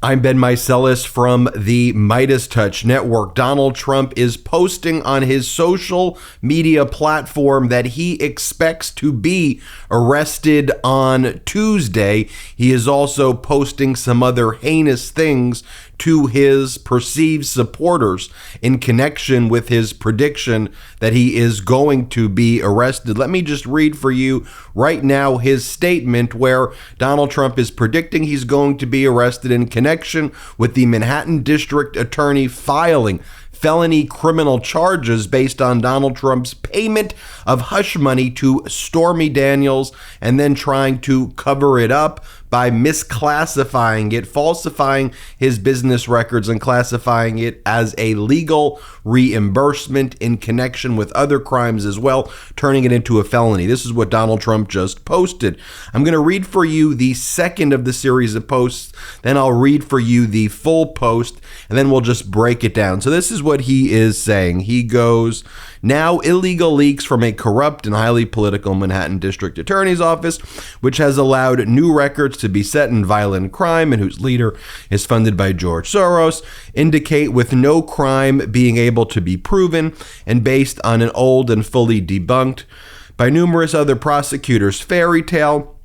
I'm Ben Meiselas from the MeidasTouch network. Donald Trump is posting on his social media platform that he expects to be arrested on Tuesday. He is also posting some other heinous things to his perceived supporters in connection with his prediction that he is going to be arrested. Let me just read for you right now his statement where Donald Trump is predicting he's going to be arrested in connection with the Manhattan District Attorney filing felony criminal charges based on Donald Trump's payment of hush money to Stormy Daniels and then trying to cover it up by misclassifying it, falsifying his business records and classifying it as a legal reimbursement in connection with other crimes as well, turning it into a felony. This is what Donald Trump just posted. I'm going to read for you the second of the series of posts, then I'll read for you the full post, and then we'll just break it down. So this is what he is saying. He goes, "Now illegal leaks from a corrupt and highly political Manhattan District Attorney's Office, which has allowed new records to be set in violent crime and whose leader is funded by George Soros, indicate with no crime being able to be proven and based on an old and fully debunked by numerous other prosecutors fairy tale,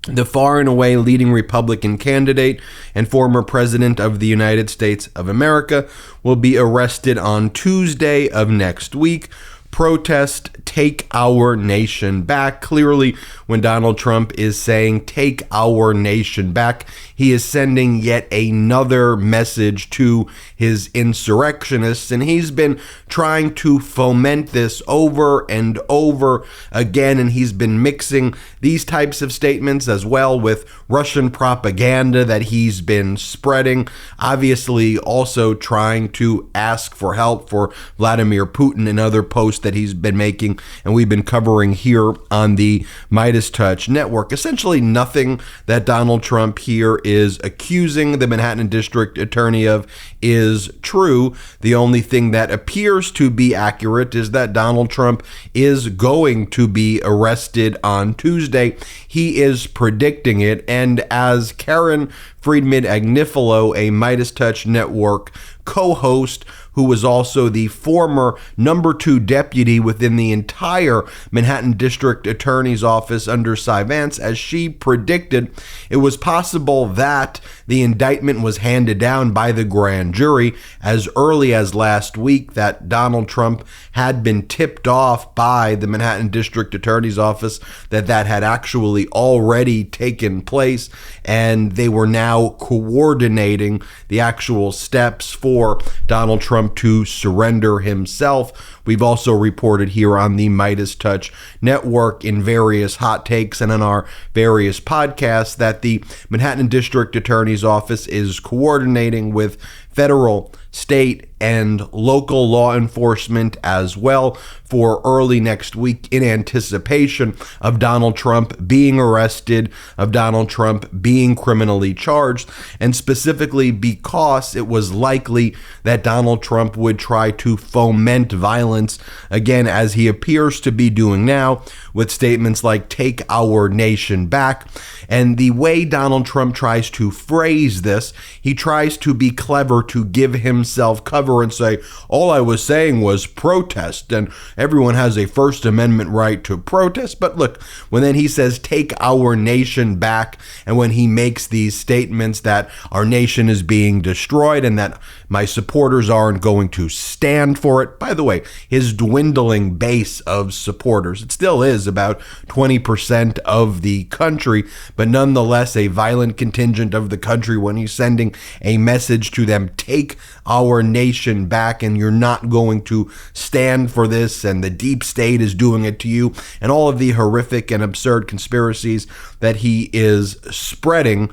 the far and away leading Republican candidate and former president of the United States of America will be arrested on Tuesday of next week. Protest, take our nation back." Clearly, when Donald Trump is saying take our nation back, he is sending yet another message to his insurrectionists, and he's been trying to foment this over and over again, and he's been mixing these types of statements as well with Russian propaganda that he's been spreading, obviously also trying to ask for help for Vladimir Putin and other posts that he's been making and we've been covering here on the MeidasTouch network. Essentially nothing that Donald Trump here is accusing the Manhattan District Attorney of is true. The only thing that appears to be accurate is that Donald Trump is going to be arrested on Tuesday. He is predicting it, and as Karen Friedman-Agnifilo, a MeidasTouch network co-host who was also the former number 2 deputy within the entire Manhattan District Attorney's Office under Cy Vance, as she predicted, it was possible that the indictment was handed down by the grand jury as early as last week, that Donald Trump had been tipped off by the Manhattan District Attorney's Office that had actually already taken place, and they were now coordinating the actual steps for Donald Trump to surrender himself. We've also reported here on the MeidasTouch network in various hot takes and in our various podcasts that the Manhattan District Attorney's Office is coordinating with federal, state, and local law enforcement as well for early next week in anticipation of Donald Trump being arrested, of Donald Trump being criminally charged, and specifically because it was likely that Donald Trump would try to foment violence, again, as he appears to be doing now with statements like "take our nation back." And the way Donald Trump tries to phrase this, he tries to be clever to give himself cover and say, all I was saying was protest, and everyone has a First Amendment right to protest. But look, when then he says take our nation back, and when he makes these statements that our nation is being destroyed and that my supporters aren't going to stand for it. By the way, his dwindling base of supporters, it still is about 20% of the country, but nonetheless a violent contingent of the country when he's sending a message to them, take our nation back, and you're not going to stand for this, and the deep state is doing it to you, and all of the horrific and absurd conspiracies that he is spreading.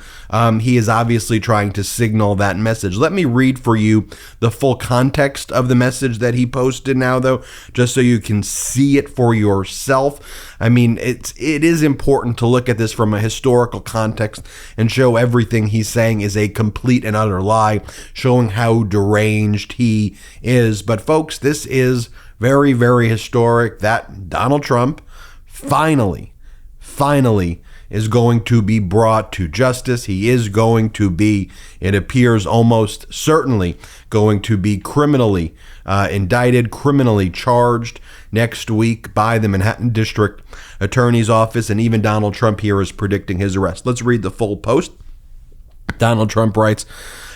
He is obviously trying to signal that message. Let me read for you the full context of the message that he posted now, though, just so you can see it for yourself. I mean, it is important to look at this from a historical context and show everything he's saying is a complete and utter lie, showing how deranged he is. But folks, this is very, very historic that Donald Trump finally is going to be brought to justice. He is going to be, it appears almost certainly, going to be criminally indicted, criminally charged next week by the Manhattan District Attorney's Office, and even Donald Trump here is predicting his arrest. Let's read the full post. Donald Trump writes,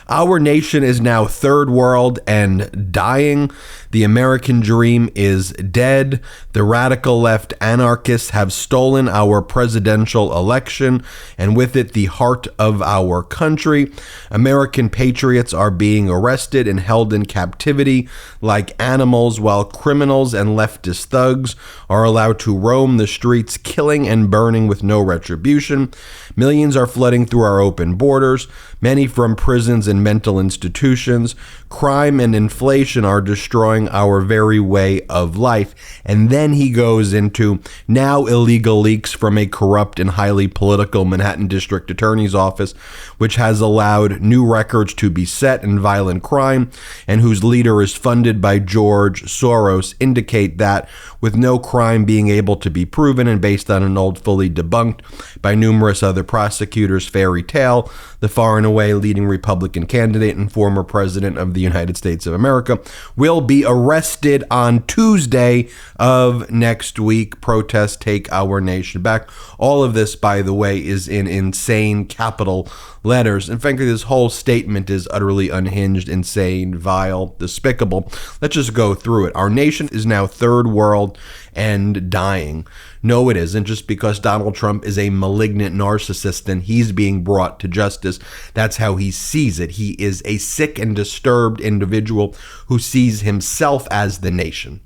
"Our nation is now third world and dying. The American dream is dead. The radical left anarchists have stolen our presidential election, and with it the heart of our country. American patriots are being arrested and held in captivity like animals, while criminals and leftist thugs are allowed to roam the streets, killing and burning with no retribution. Millions are flooding through our open borders, many from prisons and mental institutions. Crime and inflation are destroying our very way of life." And then he goes into now illegal leaks from a corrupt and highly political Manhattan District Attorney's Office, which has allowed new records to be set in violent crime and whose leader is funded by George Soros, indicate that with no crime being able to be proven and based on an old fully debunked by numerous other prosecutors fairy tale, the far and away leading Republican candidate and former president of the United States of America will be arrested on Tuesday of next week. Protests take our nation back. All of this, by the way, is in insane capital letters. And frankly, this whole statement is utterly unhinged, insane, vile, despicable. Let's just go through it. Our nation is now third world and dying. No, it isn't. Just because Donald Trump is a malignant narcissist and he's being brought to justice, that's how he sees it. He is a sick and disturbed individual who sees himself as the nation.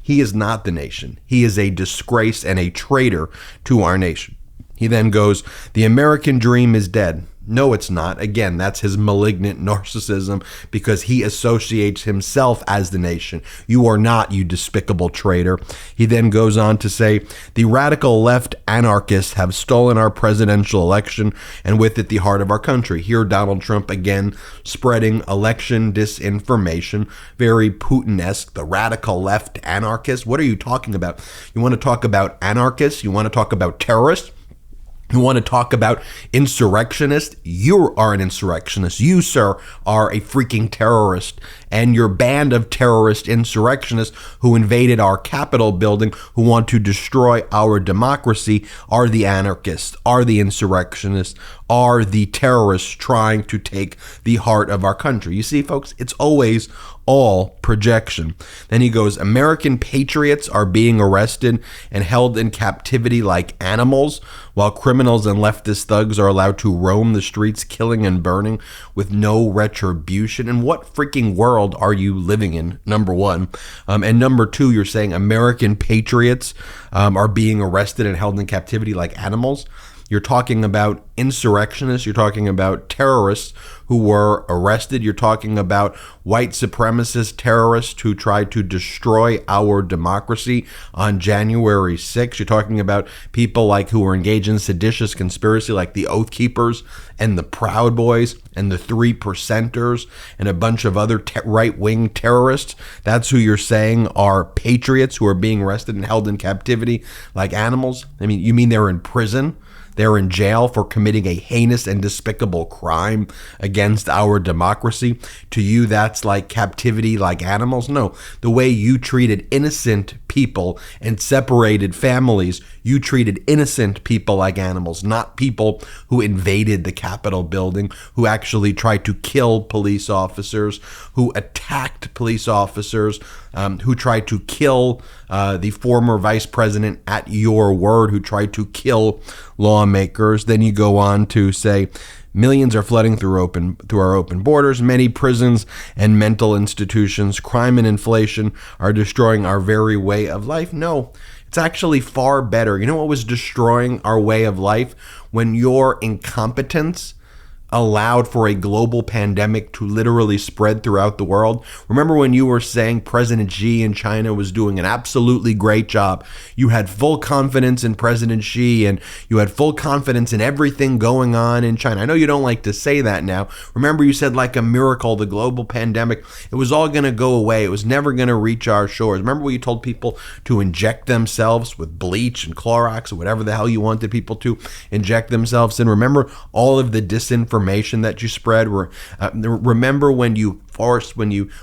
He is not the nation. He is a disgrace and a traitor to our nation. He then goes, "The American dream is dead." No, it's not. Again, that's his malignant narcissism because he associates himself as the nation. You are not, you despicable traitor. He then goes on to say, "The radical left anarchists have stolen our presidential election and with it the heart of our country." Here, Donald Trump again spreading election disinformation, very Putin-esque. The radical left anarchists. What are you talking about? You want to talk about anarchists? You want to talk about terrorists? You want to talk about insurrectionists? You are an insurrectionist. You, sir, are a freaking terrorist. And your band of terrorist insurrectionists who invaded our Capitol building, who want to destroy our democracy, are the anarchists, are the insurrectionists, are the terrorists trying to take the heart of our country. You see, folks, it's always all projection. Then he goes, "American patriots are being arrested and held in captivity like animals, while criminals and leftist thugs are allowed to roam the streets, killing and burning with no retribution." And what freaking world are you living in, number one? And number two, you're saying American patriots are being arrested and held in captivity like animals? You're talking about insurrectionists. You're talking about terrorists who were arrested. You're talking about white supremacist terrorists who tried to destroy our democracy on January 6th. You're talking about people like who were engaged in seditious conspiracy like the Oath Keepers and the Proud Boys and the 3%ers and a bunch of other right-wing terrorists. That's who you're saying are patriots who are being arrested and held in captivity like animals? I mean, you mean they're in prison? They're in jail for committing a heinous and despicable crime against our democracy. To you, that's like captivity like animals? No, the way you treated innocent people and separated families, you treated innocent people like animals, not people who invaded the Capitol building, who actually tried to kill police officers, who attacked police officers, who tried to kill the former vice president at your word, who tried to kill lawmakers. Then you go on to say, "Millions are flooding through our open borders. Many prisons and mental institutions, crime and inflation are destroying our very way of life." No, it's actually far better. You know what was destroying our way of life? When your incompetence allowed for a global pandemic to literally spread throughout the world. Remember when you were saying President Xi in China was doing an absolutely great job? You had full confidence in President Xi, and you had full confidence in everything going on in China. I know you don't like to say that now. Remember, you said like a miracle, the global pandemic, it was all going to go away. It was never going to reach our shores. Remember when you told people to inject themselves with bleach and Clorox or whatever the hell you wanted people to inject themselves in? Remember all of the disinformation that you spread? Remember when you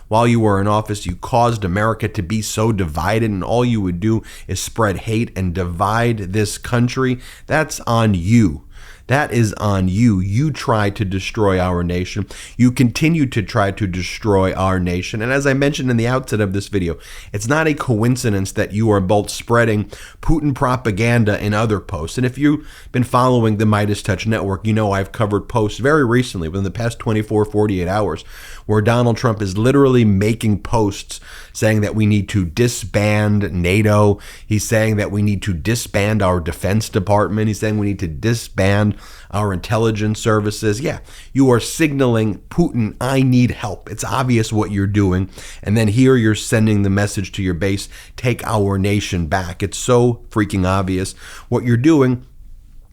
while you were in office, you caused America to be so divided, and all you would do is spread hate and divide this country? That's on you. That is on you. You tried to destroy our nation. You continue to try to destroy our nation. And as I mentioned in the outset of this video, it's not a coincidence that you are both spreading Putin propaganda in other posts. And if you've been following the MeidasTouch network, you know I've covered posts very recently, within the past 24, 48 hours, where Donald Trump is literally making posts saying that we need to disband NATO. He's saying that we need to disband our Defense Department. He's saying we need to disband our intelligence services. Yeah, you are signaling Putin, I need help. It's obvious what you're doing. And then here you're sending the message to your base, take our nation back. It's so freaking obvious what you're doing.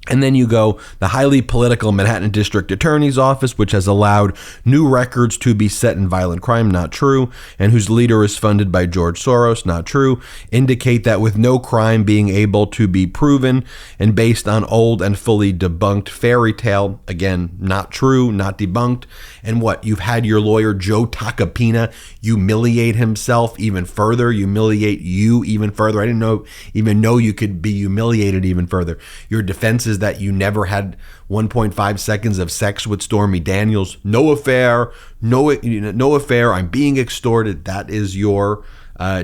And then you go, the highly political Manhattan District Attorney's Office, which has allowed new records to be set in violent crime, not true, and whose leader is funded by George Soros, not true, indicate that with no crime being able to be proven and based on old and fully debunked fairy tale, again, not true, not debunked. And what, you've had your lawyer Joe Tacopina humiliate himself even further, humiliate you even further. I didn't even know you could be humiliated even further. Your defense is that you never had 1.5 seconds of sex with Stormy Daniels. No affair, no affair. I'm being extorted. That is your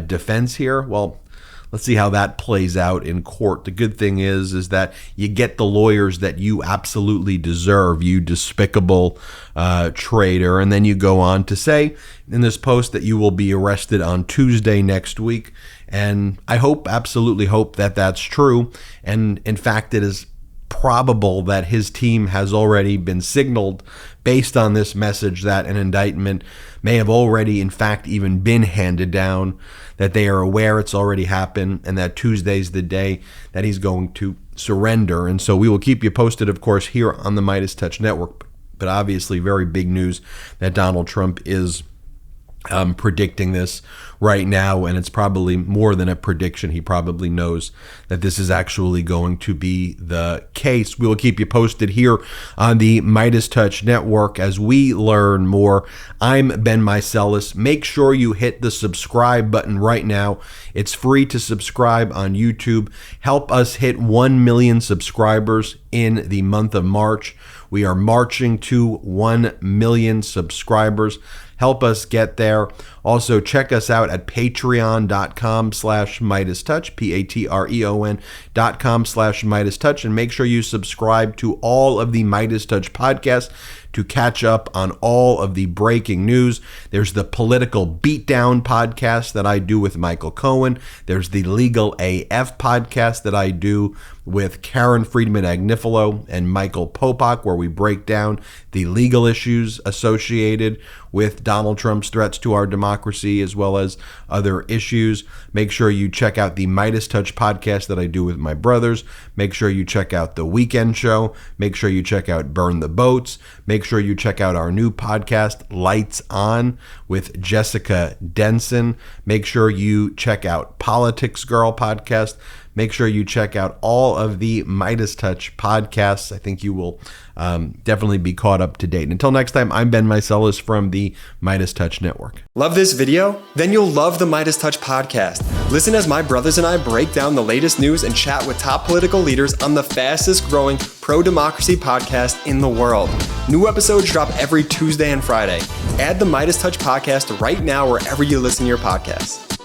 defense here. Well, let's see how that plays out in court. The good thing is that you get the lawyers that you absolutely deserve, you despicable traitor. And then you go on to say in this post that you will be arrested on Tuesday next week. And I absolutely hope that that's true. And in fact, it is probable that his team has already been signaled based on this message that an indictment may have already, in fact, even been handed down, that they are aware it's already happened, and that Tuesday's the day that he's going to surrender. And so we will keep you posted, of course, here on the MeidasTouch Network. But obviously, very big news that Donald Trump is predicting this right now, and it's probably more than a prediction. He probably knows that this is actually going to be the case. We will keep you posted here on the MeidasTouch Network as we learn more. I'm Ben Meiselas. Make sure you hit the subscribe button right now. It's free to subscribe on YouTube. Help us hit 1 million subscribers in the month of March. We are marching to 1 million subscribers. Help us get there. Also, check us out at patreon.com/MeidasTouch, patreon.com/MeidasTouch, and make sure you subscribe to all of the MeidasTouch podcasts to catch up on all of the breaking news. There's the Political Beatdown podcast that I do with Michael Cohen. There's the Legal AF podcast that I do with Karen Friedman-Agnifilo and Michael Popak, where we break down the legal issues associated with Donald Trump's threats to our democracy, as well as other issues. Make sure you check out the MeidasTouch podcast that I do with my brothers. Make sure you check out The Weekend Show. Make sure you check out Burn the Boats. Make sure you check out our new podcast, Lights On, with Jessica Denson. Make sure you check out Politics Girl podcast. Make sure you check out all of the MeidasTouch podcasts. I think you will definitely be caught up to date. And until next time, I'm Ben Meiselas from the MeidasTouch Network. Love this video? Then you'll love the MeidasTouch podcast. Listen as my brothers and I break down the latest news and chat with top political leaders on the fastest growing pro-democracy podcast in the world. New episodes drop every Tuesday and Friday. Add the MeidasTouch podcast right now wherever you listen to your podcasts.